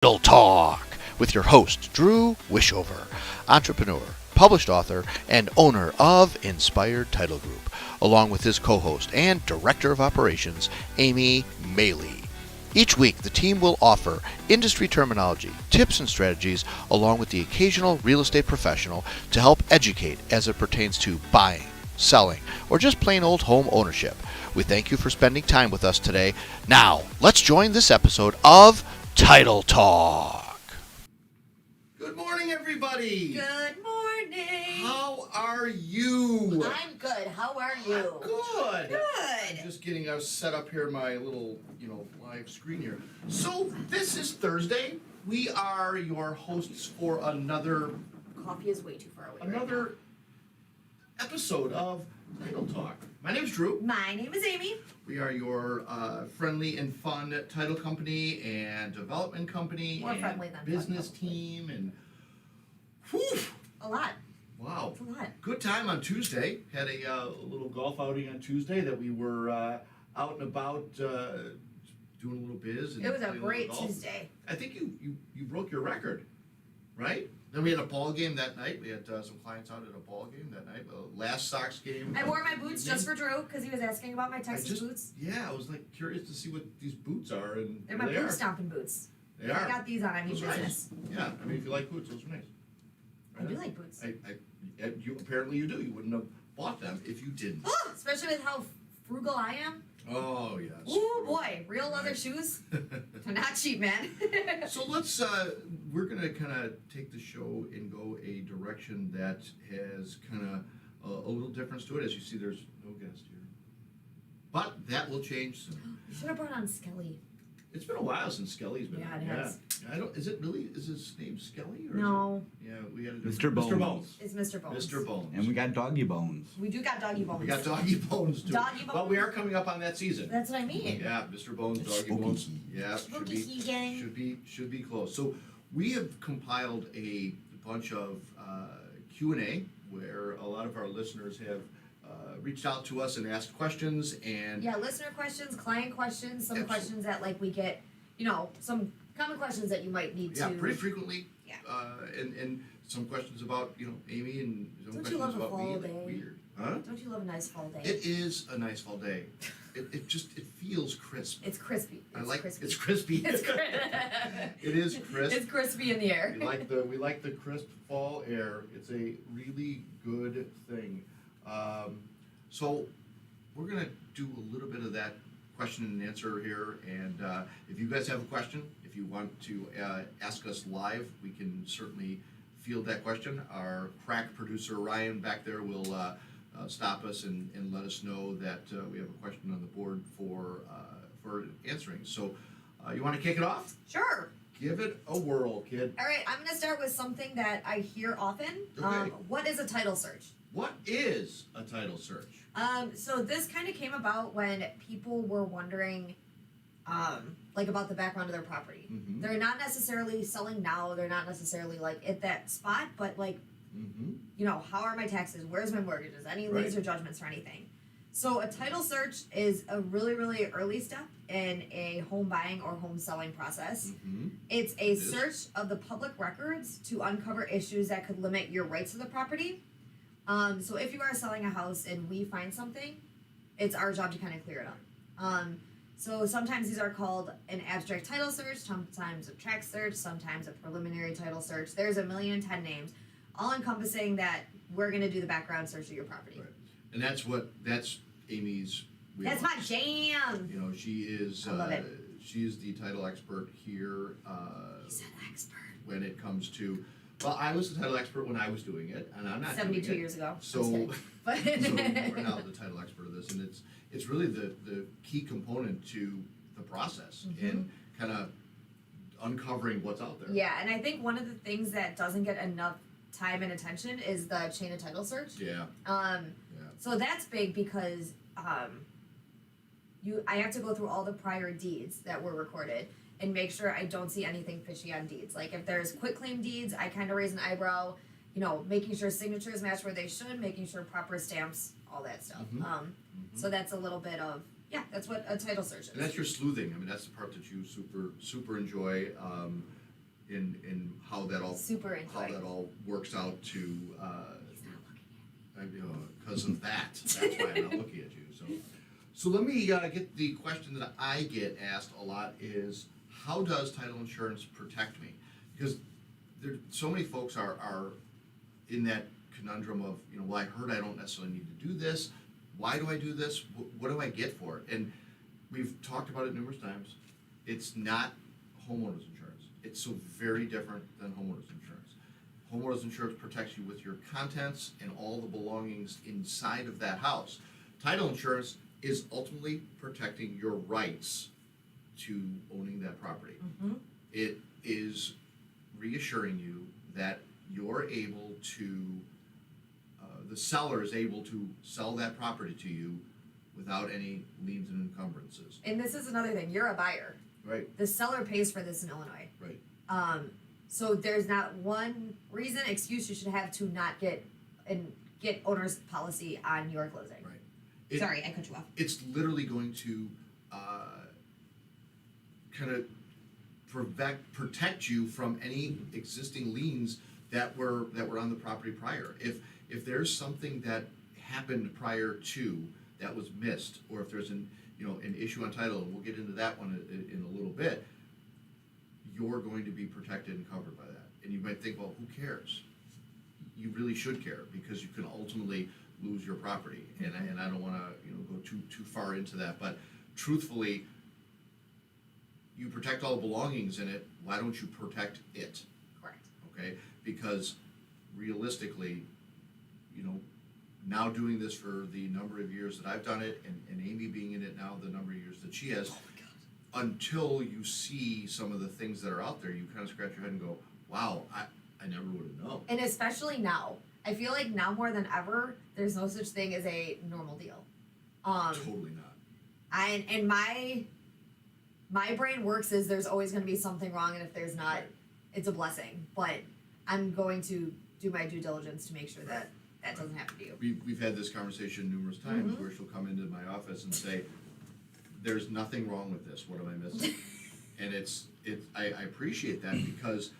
Title Talk with your host, Drew Wishover, entrepreneur, published author, and owner of Inspired Title Group, along with his co-host and director of operations, Amy Maley. Each week, the team will offer industry terminology, tips, and strategies, along with the occasional real estate professional to help educate as it pertains to buying, selling, or just plain old home ownership. We thank you for spending time with us today. Now, let's join this episode of Title Talk. Good morning, everybody. Good morning. How are you? I'm good. How are you? Good. Good. I'm just getting us set up here, my little, live screen here. So this is Thursday. We are your hosts for another Coffee is way too far away. another episode of Title Talk. My name's Drew. My name is Amy. We are your friendly and fun title company and development company More and friendly than fun, business probably. team and whew, A lot. wow. It's a lot. Good time on Tuesday. Had a little golf outing on Tuesday that we were out and about doing a little biz. And It was a playing great golf. Tuesday. I think you broke your record, right? Then we had a ball game that night. We had some clients out at a ball game that night. The last Sox game. I wore my boots just for Drew because he was asking about my Texas boots. Yeah, I was like curious to see what these boots are, and They're my they boot are. stomping boots. They I are. got these on. I mean Those are business. nice. Yeah, I mean if you like boots, those are nice. I do like boots. You apparently you do. You wouldn't have bought them if you didn't. Especially with how frugal I am. Oh yes. Ooh boy, real leather shoes. They're not cheap, man. So let's we're gonna kind of take the show and go a direction that has kind of a little difference to it. As you see, there's no guest here, but that will change soon. You should have brought on Skelly. It's been a while since Skelly's been. Yeah, on. it has. I don't. Is his name Skelly or? No, Is it, yeah, we had a Mr. Bones. Mr. Bones. it's Mr. Bones. Mr. Bones. And we got doggy bones. We do got doggy bones. We got Doggy Bones too. Doggy But we Bones? are coming up on that season. That's what I mean. Yeah, Mr. Bones, Doggy Spooky Bones. season. Yeah, Spooky season. should be close. So we have compiled a bunch of Q&A where a lot of our listeners have reached out to us and asked questions and Yeah, listener questions, client questions, some Absolutely. questions that like we get, some common questions that you might need yeah, to. pretty frequently. Yeah. And some questions about Amy and some Don't you questions love a about me. fall Like day? weird. Huh? Don't you love a nice fall day? It is a nice fall day. It feels crisp. It's crispy. I like crispy. it's crispy. It's crisp. It is crisp. It's crispy in the air. We like the crisp fall air. It's a really good thing. So we're gonna do a little bit of that question and answer here. And if you guys have a question, if you want to ask us live, we can certainly field that question. Our crack producer Ryan back there will stop us and let us know that we have a question on the board for answering. So you want to kick it off? Sure. Give it a whirl, kid. All right, I'm going to start with something that I hear often. Okay. What is a title search? What is a title search? So this kind of came about when people were wondering, about the background of their property. Mhm. They're not necessarily selling now. They're not necessarily at that spot, but Mm-hmm. how are my taxes? Where's my mortgages? Any Right. liens or judgments or anything? So a title search is a really, really early step in a home buying or home selling process. Mm-hmm. It's a It is. search of the public records to uncover issues that could limit your rights to the property. So if you are selling a house and we find something, it's our job to kind of clear it up. So sometimes these are called an abstract title search, sometimes a tract search, sometimes a preliminary title search. There's 1,010,000 names, all encompassing that we're going to do the background search of your property. Right. And that's Amy's That's wheelhouse. my jam. She is I love it. she is the title expert here He's an expert. when it comes to. Well, I was the title expert when I was doing it, and I'm not 72 doing it. years ago. So, I'm just so kidding. we're now the title expert of this, and it's really the key component to the process and kind of uncovering what's out there. Yeah, and I think one of the things that doesn't get enough time and attention is the chain of title search. Yeah. So that's big because I have to go through all the prior deeds that were recorded and make sure I don't see anything fishy on deeds. Like if there's quitclaim deeds, I kind of raise an eyebrow. Making sure signatures match where they should, making sure proper stamps, all that stuff. So that's a little bit of that's what a title search is. And that's your sleuthing. I mean, that's the part that you super enjoy. in how that all Super into how it. that all works out to He's not looking because of that. That's why I'm not looking at you. So let me get the question that I get asked a lot is, how does title insurance protect me? Because there, so many folks are in that conundrum of, well, I heard I don't necessarily need to do this. Why do I do this? What do I get for it? And we've talked about it numerous times. It's not homeowners insurance. It's so very different than homeowners insurance. Homeowners insurance protects you with your contents and all the belongings inside of that house. Title insurance is ultimately protecting your rights to owning that property. Mm-hmm. It is reassuring you that you're able to, the seller is able to sell that property to you without any liens and encumbrances. And this is another thing. You're a buyer. Right. The seller pays for this in Illinois. Right. So there's not one excuse you should have to not get owner's policy on your closing. Right. Sorry, I cut you off. It's literally going to kind of protect you from any existing liens that were on the property prior. If there's something that happened prior to that was missed, or if there's an issue on title, and we'll get into that one in a little bit, you're going to be protected and covered by that. And you might think, well, who cares? You really should care, because you can ultimately lose your property. And I don't want to go too far into that, but truthfully, you protect all the belongings in it. Why don't you protect it? Correct. Okay, because realistically, now doing this for the number of years that I've done it, and Amy being in it now the number of years that she has, until you see some of the things that are out there, you kind of scratch your head and go, wow, I never would have known. And especially now, I feel like now more than ever, there's no such thing as a normal deal. Totally not. And my brain works is there's always going to be something wrong, and if there's not, it's a blessing. But I'm going to do my due diligence to make sure that doesn't happen to you. We've had this conversation numerous times Mm-hmm. where she'll come into my office and say, there's nothing wrong with this, what am I missing? And I appreciate that, because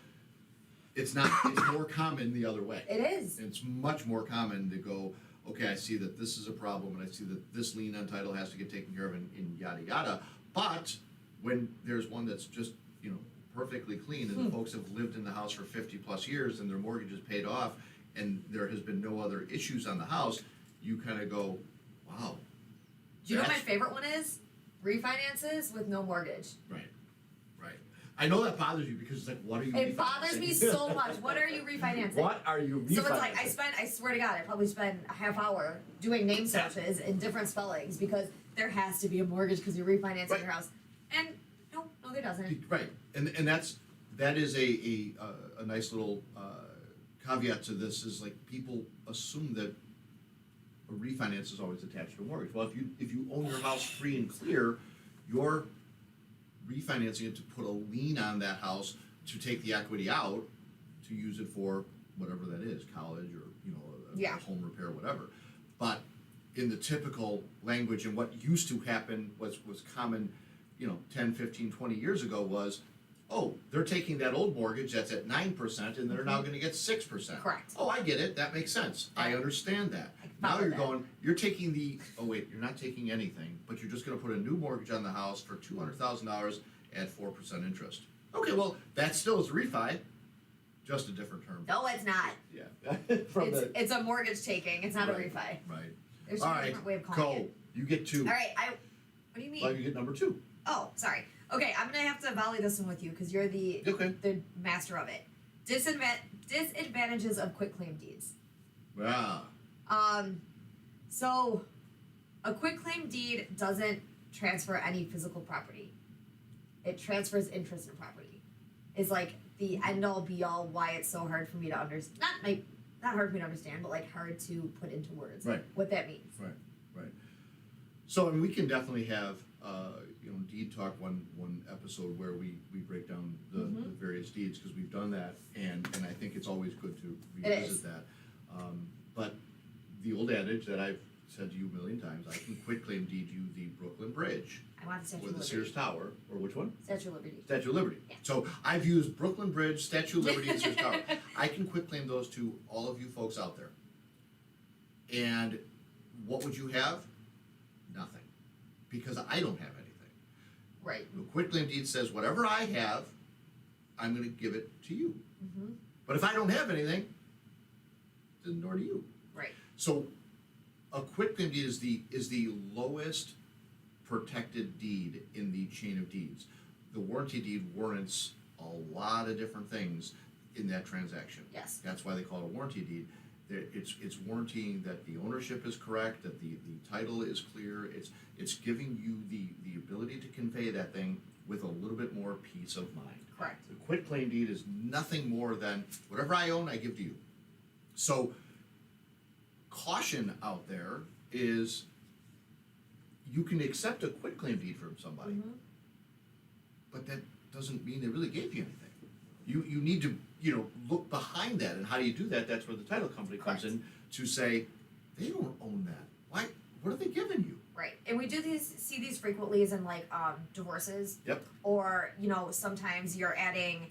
it's more common the other way. It is. It's much more common to go, okay, I see that this is a problem, and I see that this lien on title has to get taken care of in yada yada. But when there's one that's just, perfectly clean, and the folks have lived in the house for 50 plus years, and their mortgage is paid off, and there has been no other issues on the house, you kind of go, wow. Do you know what my favorite one is? Refinances with no mortgage. Right. I know that bothers you, because it's like, what are you It bothers me so much. What are you refinancing? What are you refinancing? So it's like I swear to God, I probably spend a half hour doing name searches in different spellings, because there has to be a mortgage because you're refinancing Right. your house. And no, there doesn't. Right, and that is a nice little caveat to this, is like, people assume that a refinance is always attached to a mortgage. Well, if you own your house free and clear, you're refinancing it to put a lien on that house, to take the equity out, to use it for whatever that is, college, or Yeah. home repair, whatever. But in the typical language, and what used to happen was common 10, 15, 20 years ago, was, oh, they're taking that old mortgage that's at 9%, and they're now going to get 6%. Correct. Oh, I get it. That makes sense. I understand that. I Now follow you're that. going, you're taking oh wait, you're not taking anything, but you're just going to put a new mortgage on the house for $200,000 at 4% interest. Okay, well, that still is refi, just a different term. No, it's not. Yeah. It's a mortgage taking. It's not a Right. refi. Right. There's All a right, different way of calling Cole, it. you get 2. All right, what do you mean? Well, you get number 2. Oh, sorry. Okay, I'm gonna have to volley this one with you because you're the master of it. Disadvantages of quitclaim deeds. Yeah. So a quitclaim deed doesn't transfer any physical property. It transfers interest in property. It's like the end all be all why it's so hard for me to understand. Not hard for me to understand, but like hard to put into words. Right. What that means. Right. So, we can definitely have, deed talk one episode where we break down the various deeds, because we've done that, and I think it's always good to revisit that. But the old adage that I've said to you a million times, I can quitclaim deed you the Brooklyn Bridge I want the Statue or of the Liberty. Sears Tower, or which one? Statue of Liberty. Statue of Liberty. Yeah. So I've used Brooklyn Bridge, Statue of Liberty, and Sears Tower. I can quitclaim those to all of you folks out there. And what would you have? Nothing. Because I don't have anything. Right. The quitclaim deed says whatever I have, I'm going to give it to you. Mm-hmm. But if I don't have anything, then nor do you. Right. So a quitclaim deed is the lowest protected deed in the chain of deeds. The warranty deed warrants a lot of different things in that transaction. Yes. That's why they call it a warranty deed. It's warranting that the ownership is correct, that the title is clear. It's giving you the ability to convey that thing with a little bit more peace of mind. Correct. The quitclaim deed is nothing more than whatever I own, I give to you. So caution out there is you can accept a quitclaim deed from somebody, Mm-hmm. but that doesn't mean they really gave you anything. You need to look behind that, and how do you do that? That's where the title company comes Correct. in to say they don't own that. Why? What are they giving you? Right. And we see these frequently as in like divorces. Yep. Or, sometimes you're adding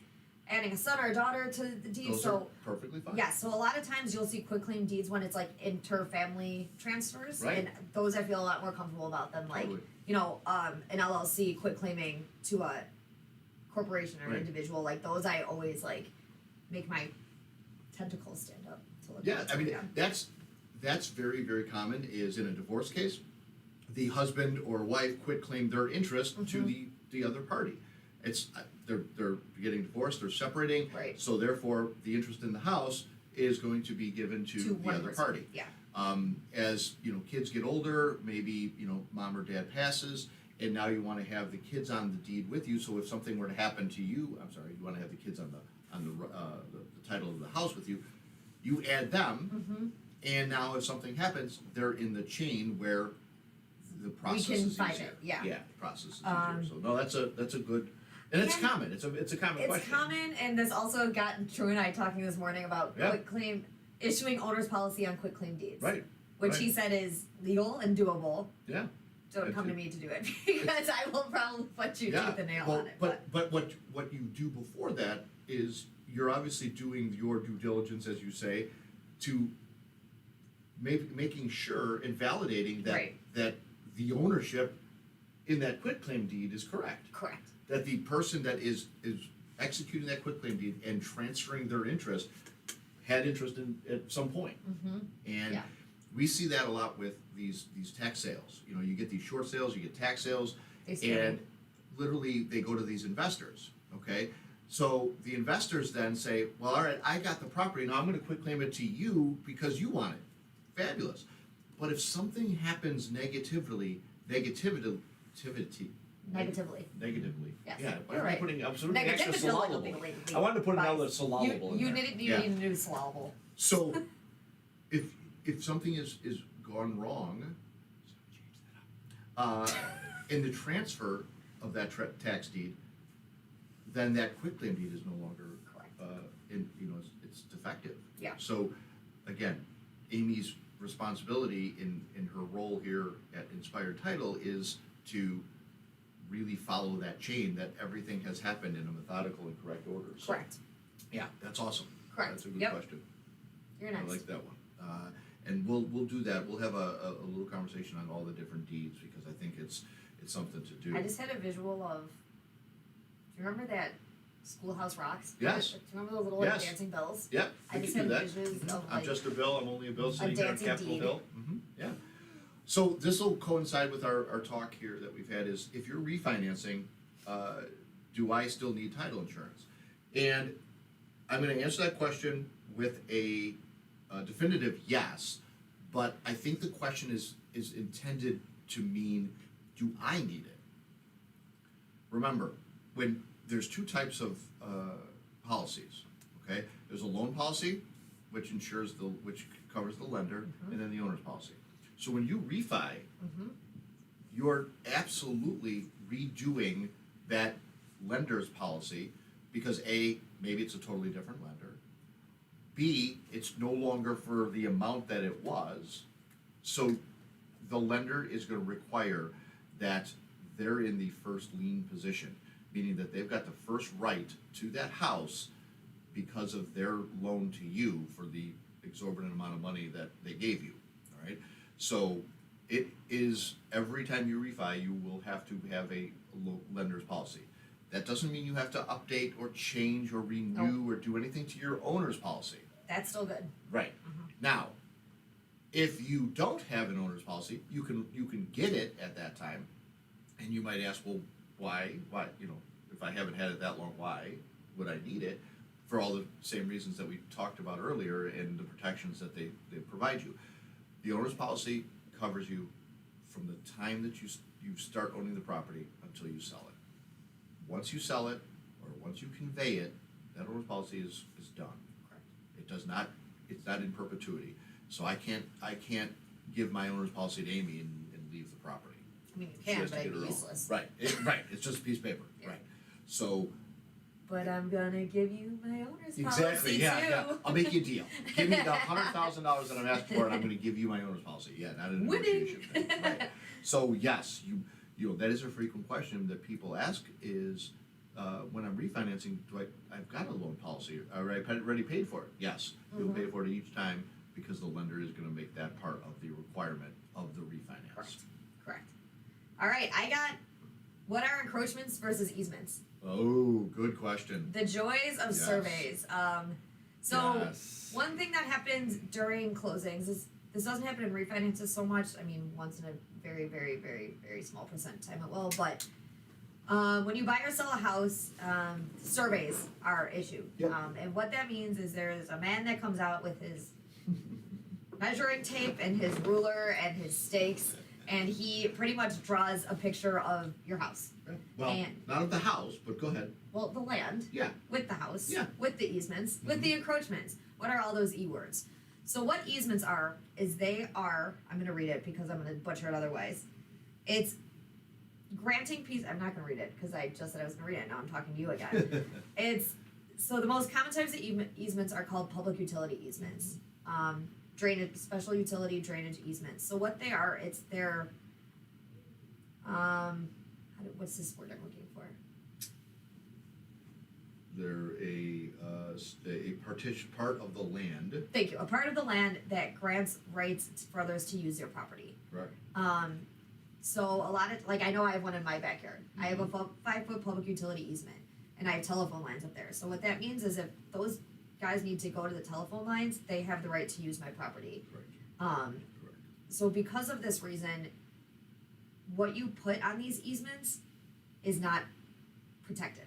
a son or a daughter to the deed. Those are perfectly fine. Yeah, so a lot of times you'll see quitclaim deeds when it's like inter-family transfers. Right. And those I feel a lot more comfortable about than like, Totally. an LLC quitclaiming to a corporation or an Right. individual. Like those I always like make my tentacles stand up to look Yeah, at. I mean that's very, very common. Is in a divorce case, the husband or wife quitclaim their interest to Mhm. the other party. It's they're getting divorced, they're separating, Right. so therefore the interest in the house is going to be given to the one other person. party. Yeah. As kids get older, maybe mom or dad passes, and now you want to have the kids on the deed with you. So if something were to happen to you, you want to have the kids on the title of the house with you. You add them, Mm-hmm. and now if something happens, they're in the chain where the process can is fight easier. it, yeah. Yeah, the process is Um, easier. So no, that's a good, and it's and common. It's a common It's question. common, and this also got Drew and I talking this morning about Yeah. quitclaim, issuing owner's policy on quitclaim deeds. Right. Which right. he said is legal and doable. Yeah. Don't That's come to it. me to do it because I will probably put you tooth and nail well, on it. but what you do before that is you're obviously doing your due diligence, as you say, to making sure and validating that Right. that the ownership in that quitclaim deed is correct. Correct. That the person that is executing that quitclaim deed and transferring their interest had interest in at some point. Mm-hmm. And Yeah. we see that a lot with these tax sales. You get these short sales, you get tax sales, They scam and literally they go to these investors. Okay, so the investors then say, "Well, all right, I got the property now. I'm going to quitclaim it to you because you want it. Fabulous." But if something happens negatively, negatively. Yeah, Yes, why you're am I right. putting an extra Negativity. syllable? I wanted to put another syllable in You there. need Yeah. a new syllable. So, if something is gone wrong, in the transfer of that tax deed, then that quitclaim deed is no longer Correct. it's defective. Yeah. So, again, Amy's responsibility in her role here at Inspired Title is to really follow that chain, that everything has happened in a methodical and correct order. So, Correct. yeah, that's awesome. Correct. That's a good Yep. question. You're I next. like that one. And we'll do that. We'll have a little conversation on all the different deeds because I think it's something to do. I just had a visual of. Do you remember that Schoolhouse Rocks? Yes. Do you remember those little Yes. dancing bells? Yep, I we just can do had that. visions Mhm. of, I'm like, just a bill. I'm only a bill sitting here on dancing Capitol deed. Hill. Yeah. So this will coincide with our talk here that we've had. Is if you're refinancing, do I still need title insurance? And I'm going to answer that question with a definitive yes. But I think the question is intended to mean, do I need it? Remember, when there's two types of policies, okay? There's a loan policy, which covers the lender, Mhm. and then the owner's policy. So when you refi, Mm-hmm. you're absolutely redoing that lender's policy because A, maybe it's a totally different lender. B, it's no longer for the amount that it was. So the lender is going to require that they're in the first lien position, meaning that they've got the first right to that house because of their loan to you for the exorbitant amount of money that they gave you. All right. So it is every time you refi, you will have to have a lender's policy. That doesn't mean you have to update or change or renew or do anything to your owner's policy. That's still good. Right. Now, if you don't have an owner's policy, you can get it at that time, and you might ask, well, why? Why? You know, if I haven't had it that long, why would I need it? For all the same reasons that we talked about earlier and the protections that they provide you. The owner's policy covers you from the time that you start owning the property until you sell it. Once you sell it, or once you convey it, that owner's policy is done. Correct. It does not, it's not in perpetuity. So I can't give my owner's policy to Amy and leave the property. I mean, you She can, has to but get it'd her be own. useless. Right, right, it's just a piece of paper, Yeah. right. So, But I'm gonna give you my owner's exactly, policy yeah, too. yeah, I'll make you a deal. Give me the $100,000 that I'm asking for, and I'm gonna give you my owner's policy, yeah, not a Winning. negotiation thing, right. So, yes, you know, that is a frequent question that people ask is, when I'm refinancing, I've got a loan policy, already paid for it? Yes, you'll pay for it each time because the lender is gonna make that part of the requirement of the refinance. Correct. Correct. All right, I got what are encroachments versus easements? Oh, good question. The joys of Yes. surveys. So Yes. one thing that happens during closings is this doesn't happen in refinances so much. I mean, once in a very, very, very, very small percent time it will. But when you buy or sell a house, surveys are issued. Yep. And what that means is there's a man that comes out with his measuring tape and his ruler and his stakes, and he pretty much draws a picture of your house. Well, And- not of the house, but go ahead. Well, the land. Yeah. With the house. Yeah. With the easements. With the encroachments. What are all those E words? So what easements are is they are, I'm gonna read it because I'm gonna butcher it otherwise. It's granting peace. I'm not gonna read it because I just said I was gonna read it. Now I'm talking to you again. It's so the most common types of easements are called public utility easements. Drainage, special utility drainage easements. So what they are, it's their what's this word I'm looking for? They're a partition part of the land. Thank you. A part of the land that grants rights for others to use your property. Right. So a lot of, like, I know I have one in my backyard. I have a 5-foot public utility easement, and I have telephone lines up there. So what that means is if those guys need to go to the telephone lines, they have the right to use my property. Correct. Correct. So because of this reason, what you put on these easements is not protected.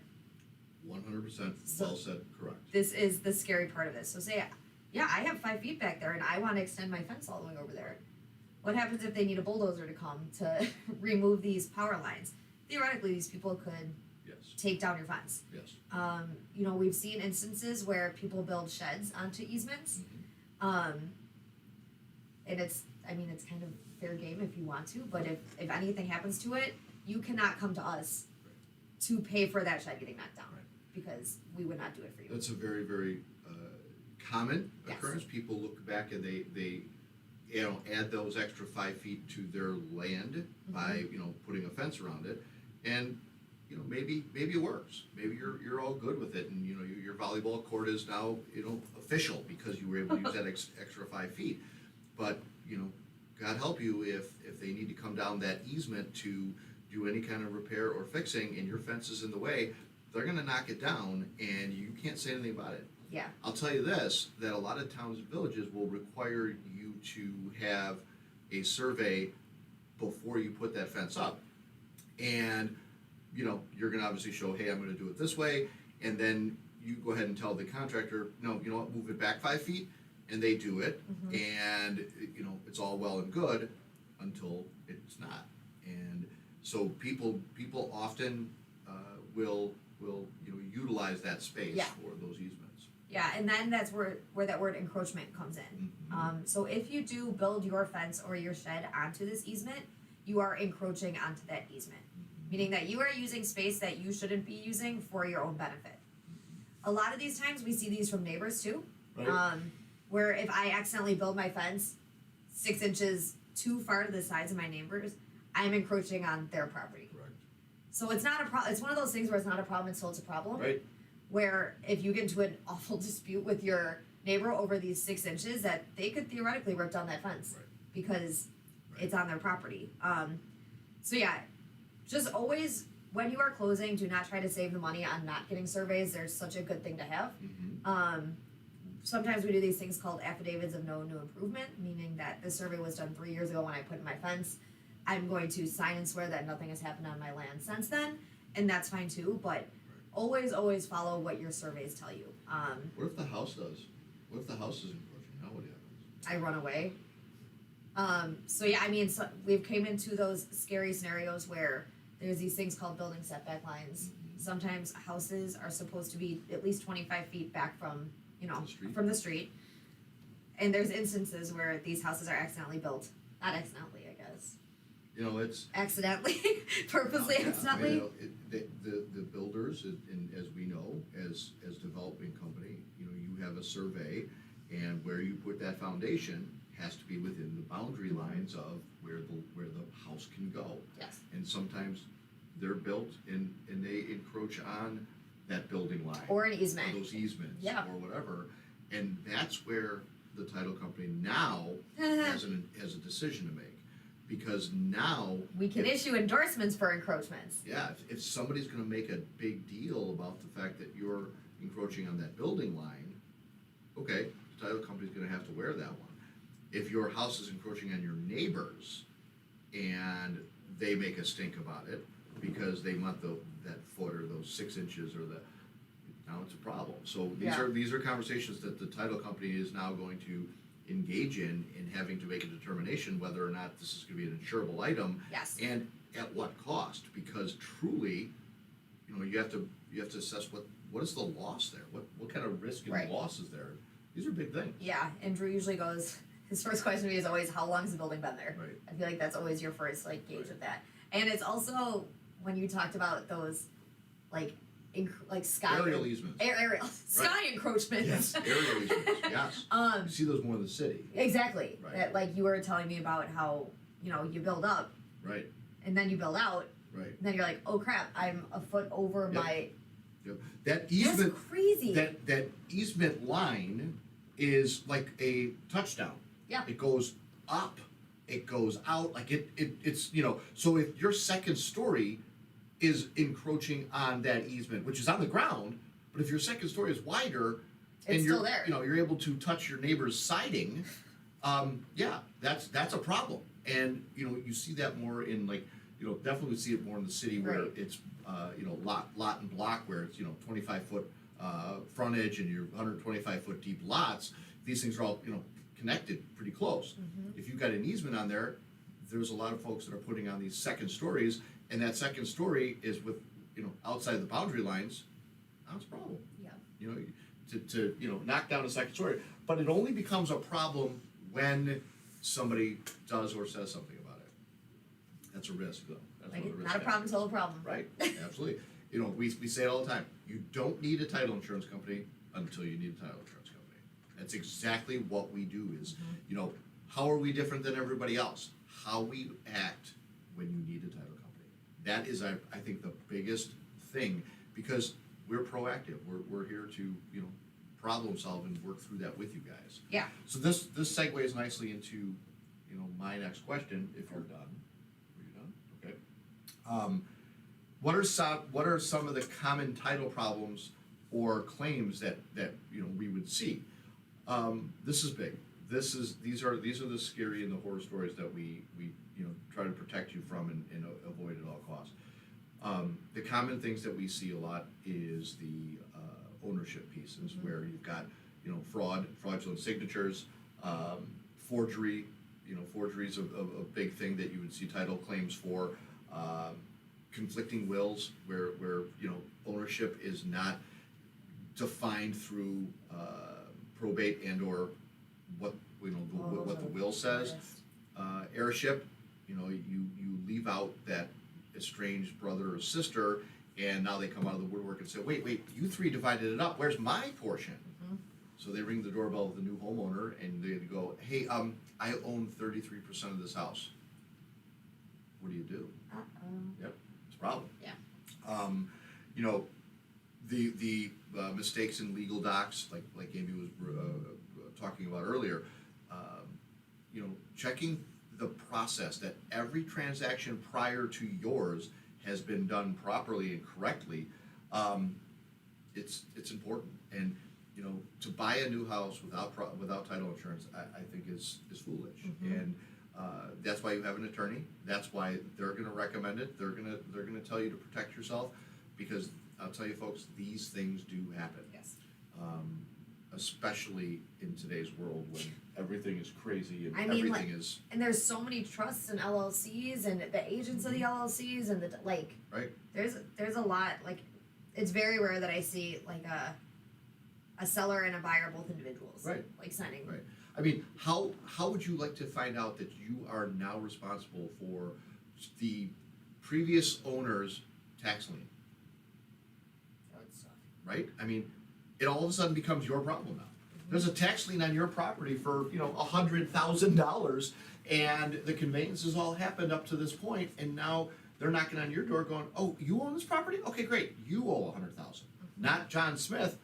100% So- well said. Correct. This is the scary part of this. So say, yeah, I have 5 feet back there and I want to extend my fence all the way over there. What happens if they need a bulldozer to come to remove these power lines? Theoretically, these people could Yes. take down your fence. Yes. You know, we've seen instances where people build sheds onto easements. And it's kind of fair game if you want to, but if anything happens to it, you cannot come to us to pay for that shed getting knocked down. Right. Because we would not do it for you. That's a very, very common Yes. occurrence. People look back and they add those extra 5 feet to their land by putting a fence around it, and maybe it works. Maybe you're all good with it, and your volleyball court is now official because you were able to use that extra 5 feet. But God help you if they need to come down that easement to do any kind of repair or fixing, and your fence is in the way. They're going to knock it down, and you can't say anything about it. Yeah. I'll tell you this, that a lot of towns and villages will require you to have a survey before you put that fence up. And, you're going to obviously show, hey, I'm going to do it this way. And then you go ahead and tell the contractor, no, you know what, move it back 5 feet. And they do it. And, it's all well and good until it's not. And so people often will utilize that space Yeah. for those easements. Yeah, and then that's where that word encroachment comes in. So if you do build your fence or your shed onto this easement, you are encroaching onto that easement, meaning that you are using space that you shouldn't be using for your own benefit. A lot of these times we see these from neighbors too, Right. where if I accidentally build my fence 6 inches too far to the sides of my neighbors, I'm encroaching on their property. Correct. So it's not a problem. It's one of those things where it's not a problem until it's a problem. Right. Where if you get into an awful dispute with your neighbor over these 6 inches, that they could theoretically rip down that fence Right. because Right. it's on their property. So yeah, just always when you are closing, do not try to save the money on not getting surveys. They're such a good thing to have. Mm-hmm. Sometimes we do these things called affidavits of no new improvement, meaning that the survey was done 3 years ago when I put in my fence. I'm going to sign and swear that nothing has happened on my land since then, and that's fine too. But always follow what your surveys tell you. What if the house does? What if the house is encroaching? Now what happens? I run away. So yeah, I mean, so we've came into those scary scenarios where there's these things called building setback lines. Mhm. Sometimes houses are supposed to be at least 25 feet back from, The street? from the street. And there's instances where these houses are accidentally built. Not accidentally, I guess. You know, it's Accidentally, purposely Yeah, accidentally. I mean, the builders, and as we know, as developing company, you know, you have a survey, and where you put that foundation has to be within the boundary lines of where the house can go. Yes. And sometimes they're built and they encroach on that building line. Or an easement. Or those easements. Yeah. Or whatever, and that's where the title company now has a decision to make. Because now. We can if- issue endorsements for encroachments. Yeah, if somebody's gonna make a big deal about the fact that you're encroaching on that building line, okay, the title company's gonna have to wear that one. If your house is encroaching on your neighbors and they make a stink about it because they want that foot or those 6 inches or now it's a problem. So these are conversations that the title company is now going to engage in having to make a determination whether or not this is gonna be an insurable item. Yes. And at what cost? Because truly, you know, you have to assess what is the loss there? What kind of risk and Right. loss is there? These are big things. Yeah, and Drew usually goes, his first question to me is always, how long has the building been there? Right. I feel like that's always your first like gauge Right. of that. And it's also when you talked about those like sky Aerial easements. aerial sky encroachments. Yes, aerial easements, yes. You see those more in the city. Exactly. Right. That like you were telling me about how, you build up Right, and then you build out right. and then you're like, oh crap, I'm a foot over Yep. my Yep. That That's easement, crazy. that easement line is like a touchdown. Yeah. It goes up, it goes out, like it's, so if your second story is encroaching on that easement, which is on the ground, but if your second story is wider and It's you're, still there. you're able to touch your neighbor's siding, yeah, that's a problem. And, you see that more in definitely see it more in the city where Right. it's, lot and block where it's, 25-foot frontage and your 125-foot deep lots. These things are all, connected pretty close. Mm-hmm. If you've got an easement on there, there's a lot of folks that are putting on these second stories, and that second story is with, outside the boundary lines, now it's a problem. Yeah. To knock down a second story. But it only becomes a problem when somebody does or says something about it. That's a risk, though. That's Like one of the not a risk problem factors. till a problem. Right, absolutely. We say it all the time. You don't need a title insurance company until you need a title insurance company. That's exactly what we do is, how are we different than everybody else? How we act when you need a title company. That is, I think, the biggest thing, because we're proactive. We're here to, problem solve and work through that with you guys. Yeah. So this segues nicely into, my next question, if you're done. Are you done? Okay. What are some of the common title problems or claims that we would see? This is big. These are the scary and the horror stories that we try to protect you from and avoid at all costs. The common things that we see a lot is the ownership pieces, where you've got fraudulent signatures, forgery. Forgery is a big thing that you would see title claims for. Conflicting wills, where ownership is not defined through probate and or what what the will says. Heirship, you leave out that estranged brother or sister, and now they come out of the woodwork and say, wait, you three divided it up. Where's my portion? So they ring the doorbell of the new homeowner and they go, hey, I own 33% of this house. What do you do? Yep, it's a problem. Yeah. You know, the mistakes in legal docs, like Amy was talking about earlier, you know, checking the process that every transaction prior to yours has been done properly and correctly, it's important. And you know, to buy a new house without title insurance, I think is foolish. And that's why you have an attorney. That's why they're going to recommend it. They're going to tell you to protect yourself, because I'll tell you, folks, these things do happen. Yes. Especially in today's world when everything is crazy and I mean, everything is and there's so many trusts and LLCs and the agents of the LLCs and the like. right. There's a lot. Like, it's very rare that I see like a seller and a buyer, both individuals, Right. like signing. Right. I mean, how would you like to find out that you are now responsible for the previous owner's tax lien? Right? I mean, it all of a sudden becomes your problem now. There's a tax lien on your property for, you know, $100,000, and the conveyances all happened up to this point, and now they're knocking on your door going, oh, you own this property? Okay, great. You owe $100,000. Not John Smith,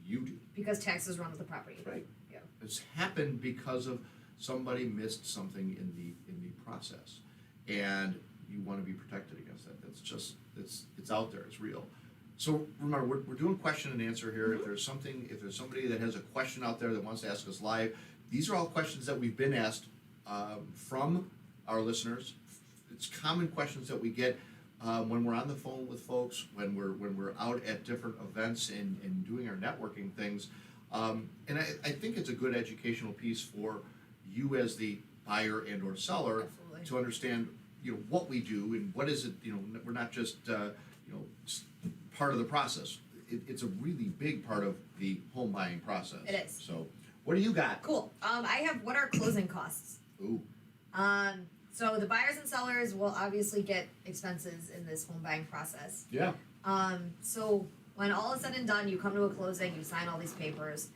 you do. Because taxes run with the property. Right. Yeah. It's happened because of somebody missed something in the process, and you want to be protected against that. That's just it's out there. It's real. So remember, we're doing question and answer here. If there's somebody that has a question out there that wants to ask us live, these are all questions that we've been asked from our listeners. It's common questions that we get when we're on the phone with folks, when we're out at different events and doing our networking things. And I think it's a good educational piece for you as the buyer and or seller. Absolutely. To understand, you know, what we do and what is it. You know, we're not just part of the process. It's a really big part of the home buying process. It is. So, what do you got? Cool. I have, what are closing costs? Ooh. So the buyers and sellers will obviously get expenses in this home buying process. Yeah. So when all is said and done, you come to a closing, you sign all these papers,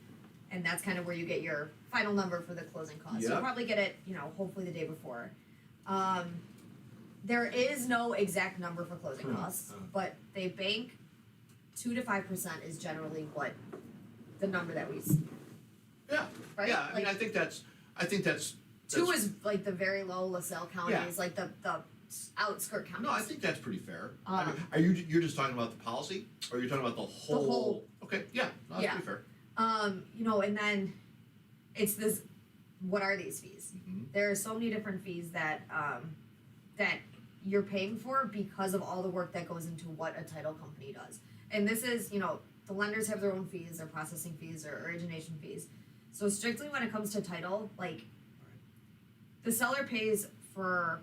and that's kind of where you get your final number for the closing costs. Yep. You'll probably get it, you know, hopefully the day before. There is no exact number for closing costs, but they bank 2 to 5% is generally what the number that we see. Yeah. Right? Yeah. I mean, Like- I think that's 2 is like the very low LaSalle counties, Yeah. like the outskirt counties. No, I think that's pretty fair. I mean, Um, are you're just talking about the policy, or you're talking about the whole? whole. Okay, yeah, no, that's Yeah. pretty fair. You know, and then it's this. What are these fees? Mm-hmm. There are so many different fees that that you're paying for because of all the work that goes into what a title company does. And this is, you know, the lenders have their own fees, their processing fees, or origination fees. So strictly when it comes to title, like the seller pays for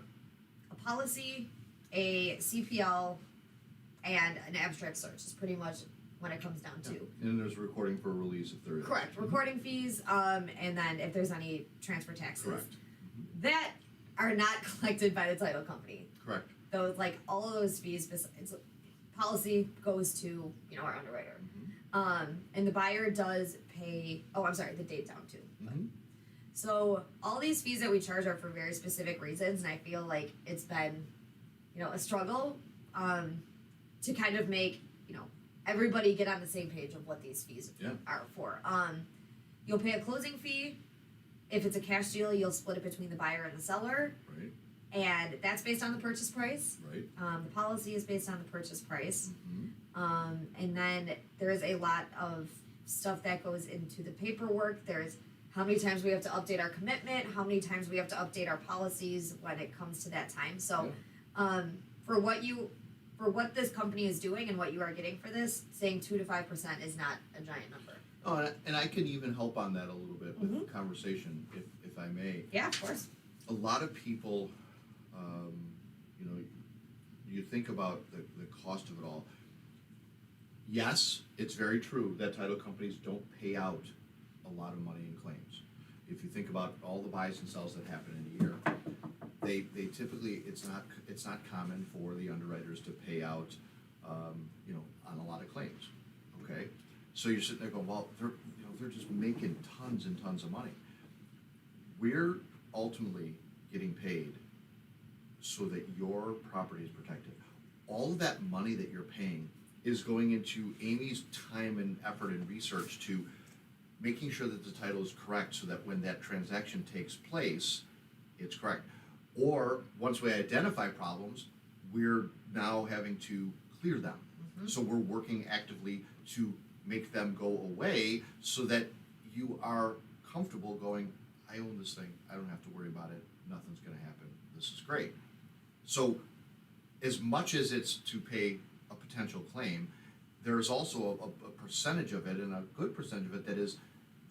a policy, a CPL, and an abstract search. Is pretty much when it comes down to. Yeah. And there's a recording for a release if there is. Correct. Recording fees, and then if there's any transfer taxes. Correct. That are not collected by the title company. Correct. Those, like, all of those fees, besides policy goes to, you know, our underwriter. And the buyer does pay, the date down too. Mm-hmm. So all these fees that we charge are for very specific reasons, and I feel like it's been, you know, a struggle to kind of make, you know, everybody get on the same page of what these fees Yeah. are for. You'll pay a closing fee. If it's a cash deal, you'll split it between the buyer and the seller, Right. and that's based on the purchase price. Right. The policy is based on the purchase price. Mm-hmm. And then there's a lot of stuff that goes into the paperwork. There's how many times we have to update our commitment, how many times we have to update our policies when it comes to that time. So, for what this company is doing and what you are getting for this, saying 2 to 5% is not a giant number. Oh, and I can even help on that a little bit with Mhm. conversation, if I may. Yeah, of course. A lot of people, you know, you think about the cost of it all. Yes, it's very true that title companies don't pay out a lot of money in claims. If you think about all the buys and sells that happen in a year, they typically, it's not common for the underwriters to pay out, you know, on a lot of claims. Okay, so you're sitting there going, well, they're just making tons and tons of money. We're ultimately getting paid so that your property is protected. All of that money that you're paying is going into Amy's time and effort and research to making sure that the title is correct so that when that transaction takes place, it's correct. Or once we identify problems, we're now having to clear them. So we're working actively to make them go away so that you are comfortable going, I own this thing, I don't have to worry about it, nothing's gonna happen, this is great. So as much as it's to pay a potential claim, there's also a percentage of it, and a good percentage of it, that is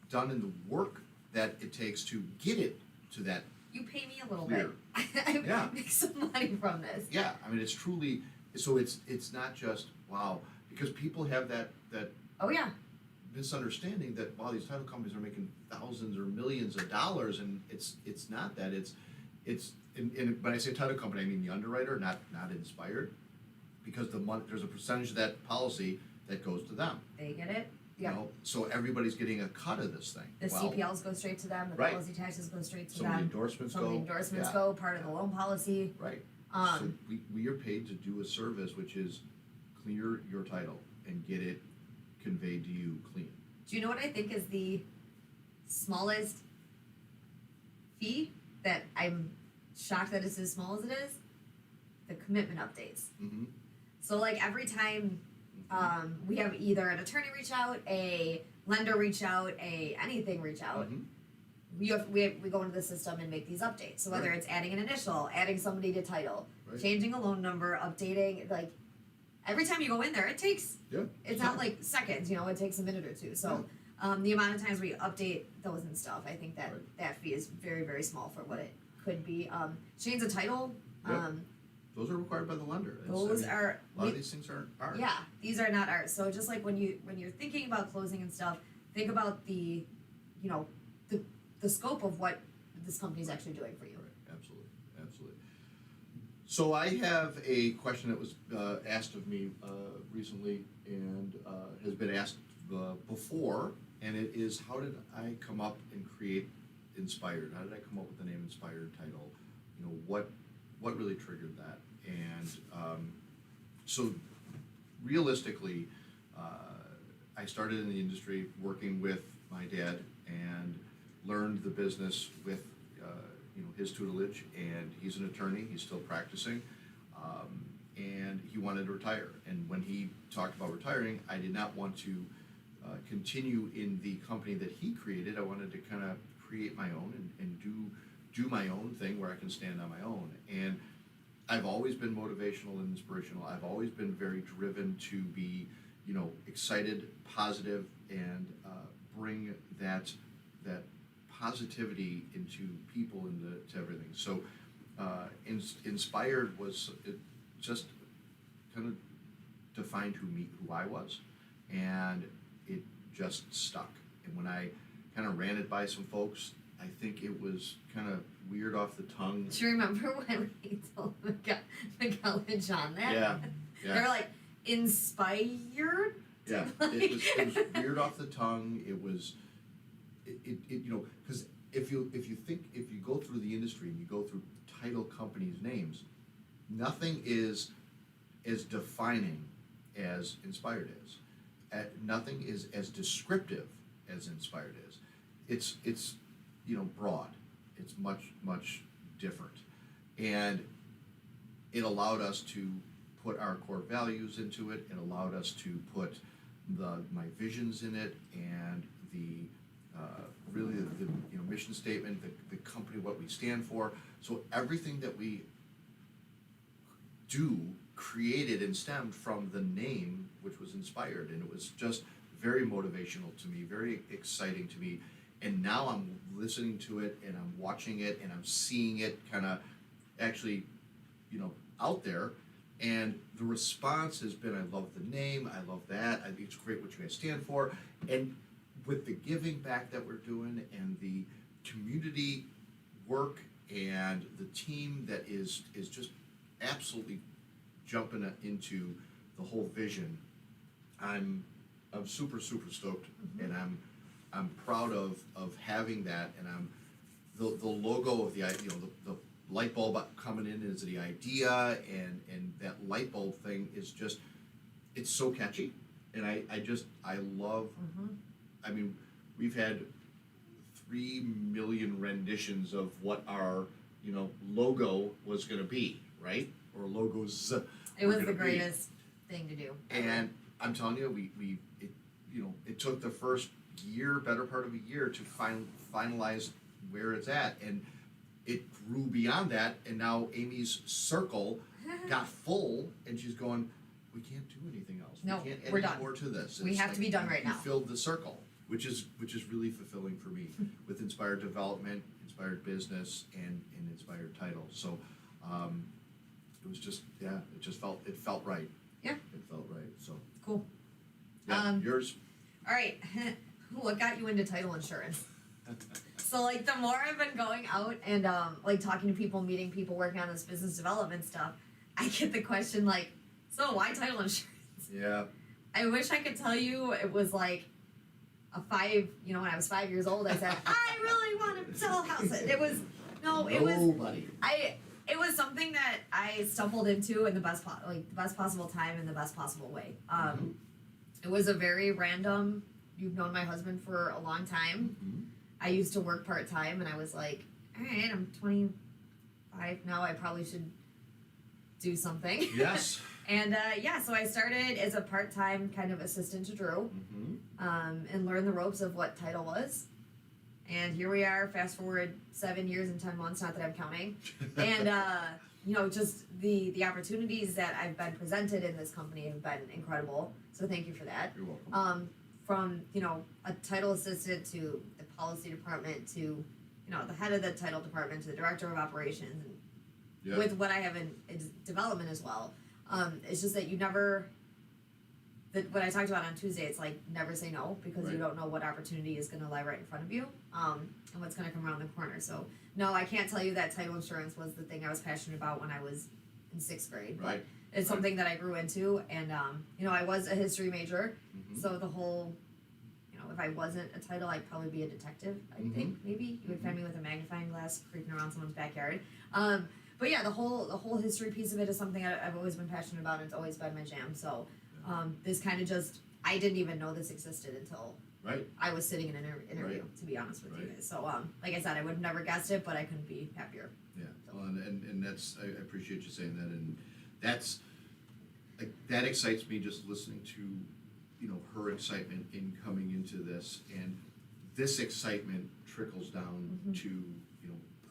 done in the work that it takes to get it to that. You pay me a little Clear. bit. I Yeah. make some money from this. Yeah, I mean, it's truly, so it's not just, wow, because people have that Oh yeah. misunderstanding that, wow, these title companies are making thousands or millions of dollars, and it's not that. It's and when I say title company, I mean the underwriter, not Inspired, because there's a percentage of that policy that goes to them. They get it. You Yeah. know, so everybody's getting a cut of this thing. The Well, CPLs go straight to them. The Right. policy taxes go straight to some of the them. endorsements Some of the go. endorsements Yeah. go part of the loan policy. Right. So Um, we are paid to do a service, which is clear your title and get it conveyed to you clean. do you know what I think is the smallest fee that I'm shocked that it's as small as it is? The commitment updates. Mm-hmm. So like every time we have either an attorney reach out, a lender reach out, anything reach out, Mm-hmm. we go into the system and make these updates. So whether Right. it's adding an initial, adding somebody to title, Right. changing a loan number, updating, like every time you go in there, it takes. Yeah. It's not like seconds, it takes a minute or two. So the amount of times we update those and stuff, I think that Right. that fee is very, very small for what it could be. Change of title, Yep. Those are required by the lender. those I mean, are. a lot of these things aren't ours. Yeah, these are not ours. So just like when you're thinking about closing and stuff, think about the scope of what this company's actually doing for you. Right. Absolutely. So I have a question that was asked of me recently and has been asked before, and it is, how did I come up and create Inspired? How did I come up with the name Inspired title? What really triggered that? And so realistically, I started in the industry working with my dad and learned the business with his tutelage, and he's an attorney, he's still practicing, and he wanted to retire. And when he talked about retiring, I did not want to continue in the company that he created. I wanted to kind of create my own and do my own thing where I can stand on my own. And I've always been motivational and inspirational. I've always been very driven to be, excited, positive, and bring that positivity into people and to everything. So, Inspired was it just kind of defined who I was, and it just stuck. And when I kind of ran it by some folks, I think it was kind of weird off the tongue. Do you remember when we told Miguel and John that? Yeah. They were like, inspired? Yeah, it was weird off the tongue. It was, because if you go through the industry and you go through title companies' names, nothing is as defining as Inspired is. Nothing is as descriptive as Inspired is. It's broad. It's much different, and it allowed us to put our core values into it. It allowed us to put my visions in it, and the really the mission statement, the company, what we stand for. So everything that we do created and stemmed from the name, which was Inspired, and it was just very motivational to me, very exciting to me. And now I'm listening to it and I'm watching it and I'm seeing it kind of actually, out there. And the response has been, I love the name, I love that, I think it's great what you guys stand for. And with the giving back that we're doing and the community work and the team that is just absolutely jumping into the whole vision, I'm super stoked, and I'm proud of having that, and I'm the logo of the the light bulb coming in is the idea, and that light bulb thing is just, it's so catchy, and I love. I mean, we've had 3 million renditions of what our logo was going to be, right? Or logos. It were was the gonna be. greatest thing to do. And I'm telling you, it took the first year, better part of a year, to finalize where it's at, and it grew beyond that. And now Amy's circle got full, and she's going, we can't do anything else. No, we can't add we're any done. more to this. We It's have to be done right you now. filled the circle, which is really fulfilling for me with Inspired Development, Inspired Business, and Inspired Title. So it was just, it felt right. Yeah. It felt right. So Cool. yeah, yours. All right. What got you into title insurance? So like the more I've been going out and like talking to people, meeting people, working on this business development stuff, I get the question like, so why title insurance? Yeah. I wish I could tell you it was like when I was 5 years old, I said, I really want to sell a house. It was Nobody. it was something that I stumbled into in the best possible time in the best possible way. It was a very random. You've known my husband for a long time. Mm-hmm. I used to work part-time, and I was like, all right, I'm 25 now. I probably should do something. Yes. And so I started as a part-time kind of assistant to Drew, and learned the ropes of what title was. And here we are, fast forward 7 years and 10 months, not that I'm counting. And, just the opportunities that I've been presented in this company have been incredible. So thank you for that. You're welcome. From, a title assistant to the policy department to, the head of the title department to the director of operations, and Yeah. with what I have in development as well. It's just that what I talked about on Tuesday, it's like never say no, because you Right. don't know what opportunity is going to lie right in front of you, and what's going to come around the corner. So no, I can't tell you that title insurance was the thing I was passionate about when I was in 6th grade. Right. But it's something that I grew into, and I was a history major, Mhm. so the whole, if I wasn't a title, I'd probably be a detective. I Mhm. think maybe you would find me with a magnifying glass creeping around someone's backyard. But yeah, the whole history piece of it is something I've always been passionate about, and it's always been my jam. So this kind of I didn't even know this existed until Right. I was sitting in an interview, Right. to be honest with you Right. guys. So like I said, I would have never guessed it, but I couldn't be happier. Yeah. Well, and that's, I appreciate you saying that, and that's that excites me, just listening to her excitement in coming into this, and this excitement trickles down Mhm. to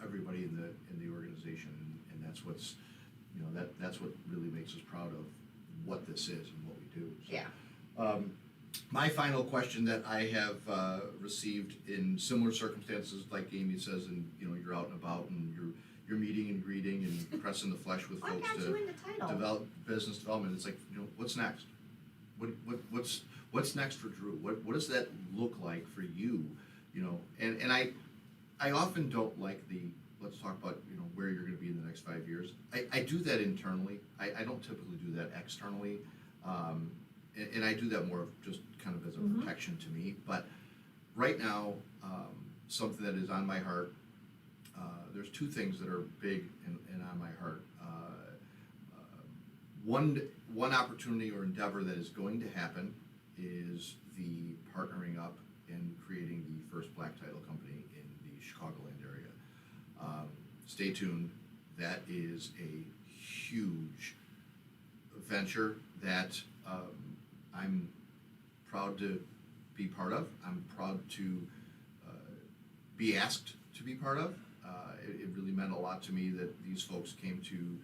everybody in the organization, and that's what's that's what really makes us proud of what this is and what we do. So, Yeah. my final question that I have received in similar circumstances, like Amy says, and you're out and about and you're meeting and greeting and pressing the flesh with What folks got to you into title? develop business development. It's like, what's next? What's next for Drew? What does that look like for you? And I often don't like the, let's talk about where you're going to be in the next 5 years. I do that internally. I don't typically do that externally, and I do that more of just kind of as a Mhm. protection to me. But right now, something that is on my heart. There's two things that are big and on my heart. One opportunity or endeavor that is going to happen is the partnering up and creating the first black title company in the Chicagoland area. Stay tuned. That is a huge venture that I'm proud to be part of. I'm proud to be asked to be part of. It really meant a lot to me that these folks came to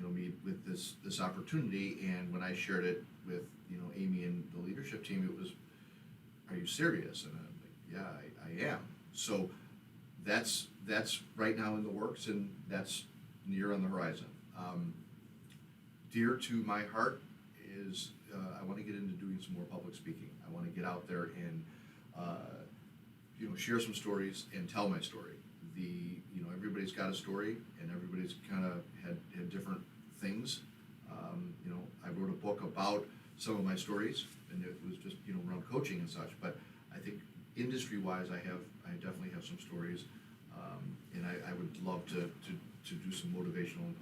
me with this opportunity, and when I shared it with Amy and the leadership team, it was, are you serious? And I'm like, yeah, I am. So that's right now in the works, and that's near on the horizon. Dear to my heart is I want to get into doing some more public speaking. I want to get out there and share some stories and tell my story. Everybody's got a story, and everybody's kind of had different things. I wrote a book about some of my stories, and it was just around coaching and such. But I think industry-wise, I definitely have some stories, and I would love to do some motivational and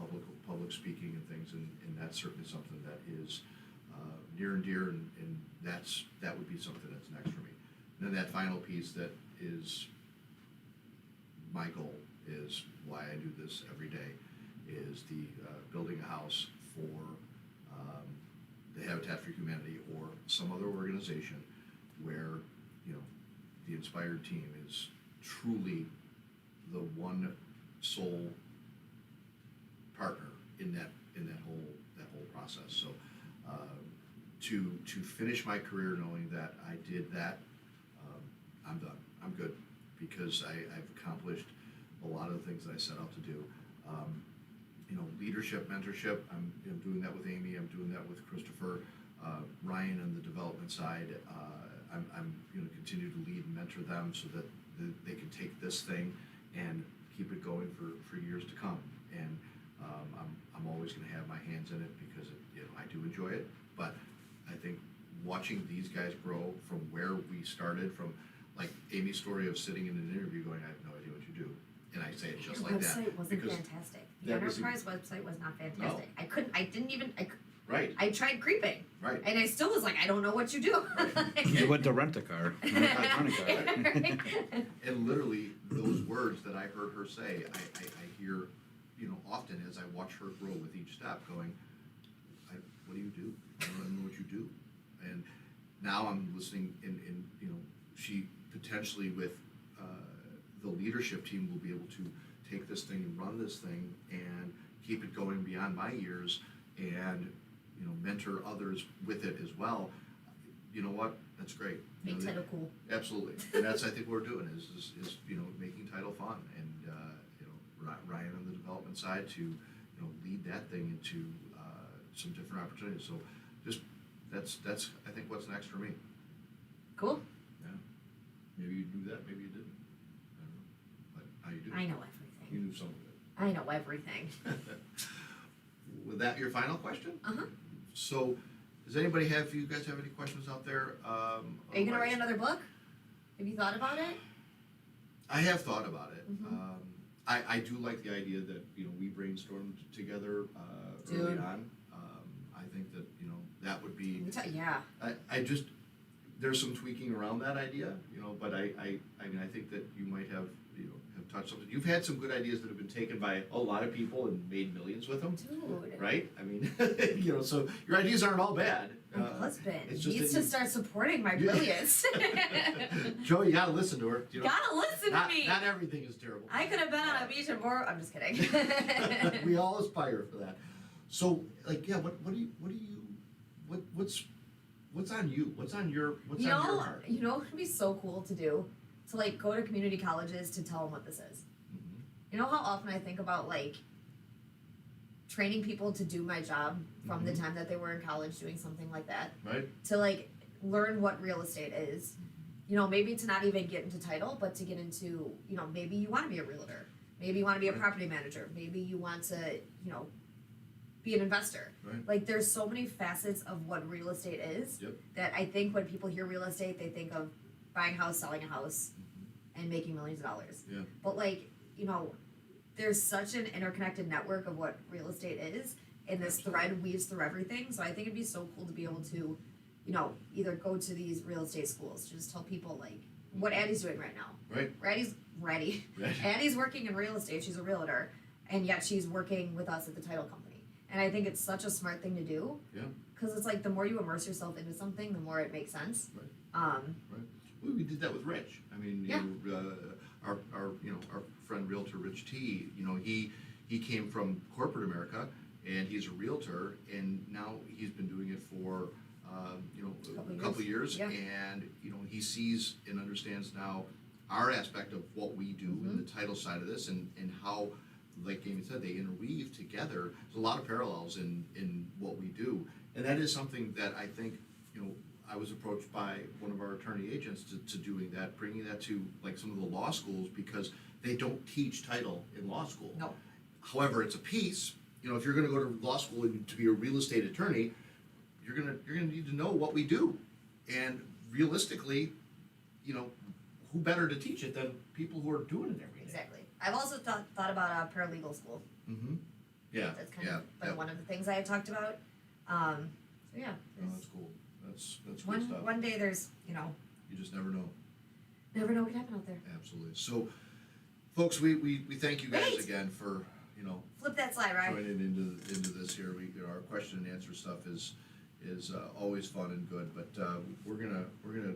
public speaking and things, and that's certainly something that is near and dear, and that would be something that's next for me. And then that final piece that is my goal, is why I do this every day, is the building a house for the Habitat for Humanity or some other organization where, you know, the Inspired team is truly the one sole partner in that whole process. So to finish my career knowing that I did that, I'm done. I'm good, because I've accomplished a lot of the things that I set out to do. You know, leadership, mentorship, I'm doing that with Amy, I'm doing that with Christopher, Ryan on the development side. I'm continue to lead and mentor them so that they can take this thing and keep it going for years to come. And I'm always going to have my hands in it because I do enjoy it. But I think watching these guys grow from where we started, from like Amy's story of sitting in an interview going, I have no idea what you do. And I say it just like that. The website wasn't because fantastic. The that was Enterprise website was not fantastic. No. I didn't even, Right, I tried creeping. right. And I still was like, I don't know what you do. You went to rent a car. Rent a car. And literally, those words that I heard her say, I hear, often as I watch her grow with each step, going, what do you do? I don't know what you do. And now I'm listening, and she potentially with the leadership team will be able to take this thing and run this thing and keep it going beyond my years, and mentor others with it as well. You know what? That's great. Make title cool. Absolutely, and that's I think what we're doing is making title fun, and Ryan on the development side to lead that thing into some different opportunities. So just that's I think what's next for me. Cool. Yeah, maybe you knew that, maybe you didn't. I don't know, but now you do. I know You everything. knew some of it. I know everything. Was that your final question? Uh-huh. So, does anybody have? You guys have any questions out there? Are you gonna write another book? Have you thought about it? I have thought about it. Mhm. I do like the idea that we brainstormed together early Dude. on. I think that that would be. Yeah. I just there's some tweaking around that idea, but I mean I think that you might have have touched something. You've had some good ideas that have been taken by a lot of people and made millions with them, Dude. right? I mean, so your ideas aren't all bad. My husband it's just needs that to you- start supporting my Yeah. brilliance. Joe, you gotta listen to her. Gotta listen not, to me. Not everything is terrible. I could have been on a beach and more. I'm just kidding. We all aspire for that. So, what's on you? What's on your You on your know, heart? what would be so cool to do? To go to community colleges to tell them what this is. Mhm. You know how often I think about training people to do my job from the Mhm. time that they were in college doing something like that, Right? to learn what real estate is. Maybe to not even get into title, but to get into, maybe you want to be a realtor. Maybe you want to be a Right. property manager. Maybe you want to, be an investor. Right. There's so many facets of what real estate is Yep. that I think when people hear real estate, they think of buying a house, selling a house, and making millions of dollars. Yeah. But there's such an interconnected network of what real estate is, and this thread weaves through everything. So I think it'd be so cool to be able to, either go to these real estate schools to just tell people what Addie's doing right now. Right. Addie's ready. Right. Addie's working in real estate. She's a realtor, and yet she's working with us at the title company. And I think it's such a smart thing to do. Yeah. Because it's the more you immerse yourself into something, the more it makes sense. Right. We did that with Rich. I mean, Yeah. our friend realtor Rich T. He came from corporate America, and he's a realtor, and now he's been doing it for a couple years, Yeah. and he sees and understands now our aspect of what we do in the title side of this, and how, like Amy said, they interweave together. There's a lot of parallels in what we do, and that is something that I think I was approached by one of our attorney agents to doing that, bringing that to some of the law schools, because they don't teach title in law school. No. However, it's a piece. If you're going to go to law school and to be a real estate attorney, you're gonna need to know what we do, and realistically, who better to teach it than people who are doing it every day? Exactly. I've also thought about a paralegal school. Mm-hmm. Yeah. That's kind yeah. of been yeah. one of the things I had talked about. So yeah, Oh, that's cool. That's good one stuff. one day there's You just never know. never know what can happen out there. Absolutely. So, folks, we thank you guys Wait. again for Flip that slide, right? joining into this here. Our question and answer stuff is always fun and good, but we're gonna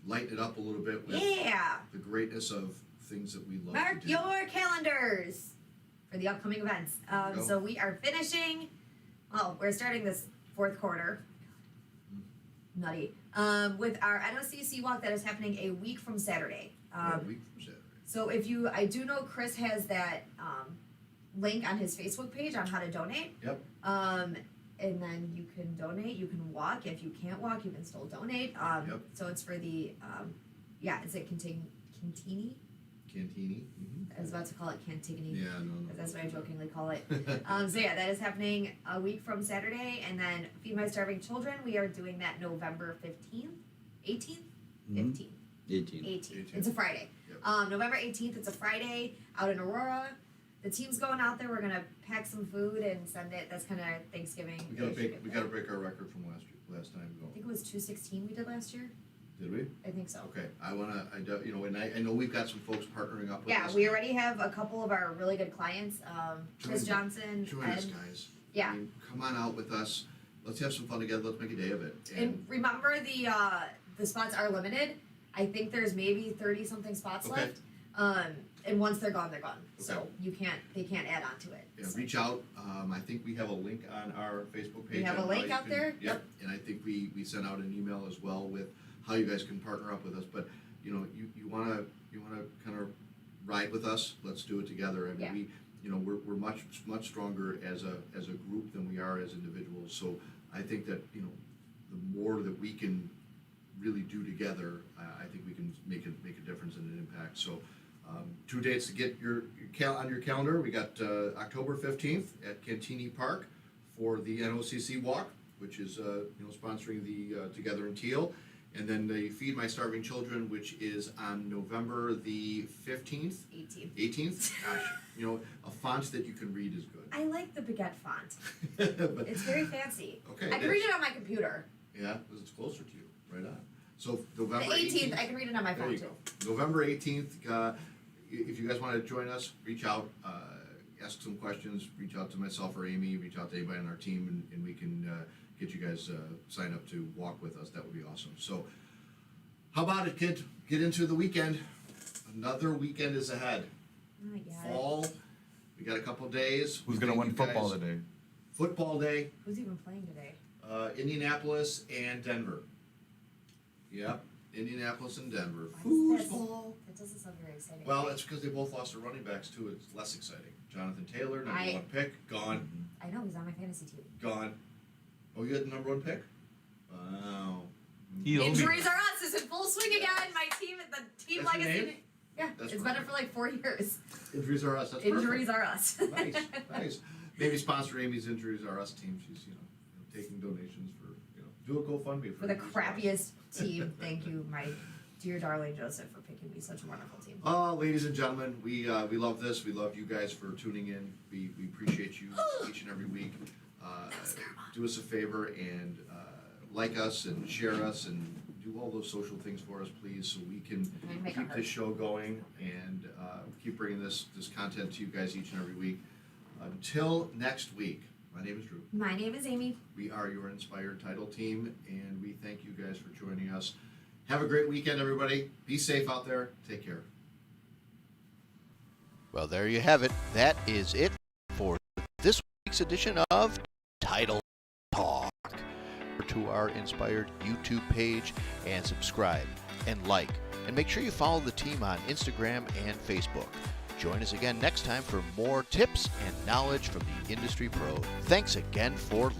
lighten it up a little bit with Yeah. the greatness of things that we love Mark to do. your calendars for the upcoming events. Go. So we are finishing. Well, we're starting this fourth quarter. Nutty. With our NOCC walk that is happening a week from Saturday. We're a week from Saturday. So I do know Chris has that link on his Facebook page on how to donate. Yep. And then you can donate. You can walk. If you can't walk, you can still donate. Yep. So it's for the is it Cantini? Cantini. Mm-hmm. I was about to call it Cantigny. Yeah, no. Because that's what I jokingly call it. So yeah, that is happening a week from Saturday, and then Feed My Starving Children. We are doing that November 15th, 18th, 15th, 18. 18th. It's a Friday. Yep. November 18th. It's a Friday out in Aurora. The team's going out there. We're gonna pack some food and send it. That's kind of Thanksgiving. We gotta break our record from last time I going. think it was 216 we did last year. Did we? I think so. Okay. And I know we've got some folks partnering up with Yeah, us. we already have a couple of our really good clients. Chris Johnson. Join us, guys. Yeah. I mean, come on out with us. Let's have some fun together. Let's make a day of it. And remember, the spots are limited. I think there's maybe 30 something spots Okay. left. And once they're gone, they're gone. So Okay. they can't add on to it. Yeah, So- reach out. I think we have a link on our Facebook page. We have a on link how you out there? Yep. And I think we sent out an email as well with how you guys can partner up with us. But you wanna kind of ride with us. Let's do it together. I mean, Yeah. we're much stronger as a group than we are as individuals. So I think that the more that we can really do together, I think we can make a difference and an impact. So 2 dates to get on your calendar. We got October 15th at Cantini Park for the NOCC walk, which is sponsoring the Together in Teal, and then the Feed My Starving Children, which is on November the 15th, 18. 18th. Gosh, a font that you can read is good. I like the baguette font. But, It's very fancy. okay, I can read it on my computer. yeah, because it's closer to you. Right on. So The November 18th, I can read it on my There phone you too. go. November 18th, if you guys want to join us, reach out, ask some questions, reach out to myself or Amy, reach out to anybody on our team, and we can get you guys signed up to walk with us. That would be awesome. So, how about it, kid? Get into the weekend. Another weekend is ahead. Oh my God. Fall. We got a couple days. Who's We gonna thank win you football guys. today? Football day. Who's even playing today? Indianapolis and Denver. Yep. Indianapolis and Denver. Why is that- Foosball. That doesn't sound very exciting. Well, it's because they both lost their running backs too. It's less exciting. Jonathan Taylor, number one pick, gone, I know he's on my fantasy team. gone. Oh, you had the number one pick? Wow. He'll be- Injuries are us is in full swing again. My team, the team That's your legacy. name? Yeah, That's it's been it perfect. for like 4 years. Injuries are us. That's Injuries are us. perfect. Nice. Maybe sponsor Amy's Injuries Are Us team. She's taking donations for do a GoFundMe For the Injuries Are Us. crappiest team. Thank you, my dear darling Joseph, for picking me such a wonderful team. Ladies and gentlemen, we love this. We love you guys for tuning in. We appreciate you each and every week. Do us a favor and like us and share us and do all those social things for us, please, so we can And make keep it this hurt. show going and keep bringing this content to you guys each and every week. Until next week, my name is Drew. My name is Amy. We are your Inspired Title team, and we thank you guys for joining us. Have a great weekend, everybody. Be safe out there. Take care. Well, there you have it. That is it for this week's edition of Title Talk. Go to our Inspired YouTube page and subscribe and like. And make sure you follow the team on Instagram and Facebook. Join us again next time for more tips and knowledge from the industry pros. Thanks again for listening.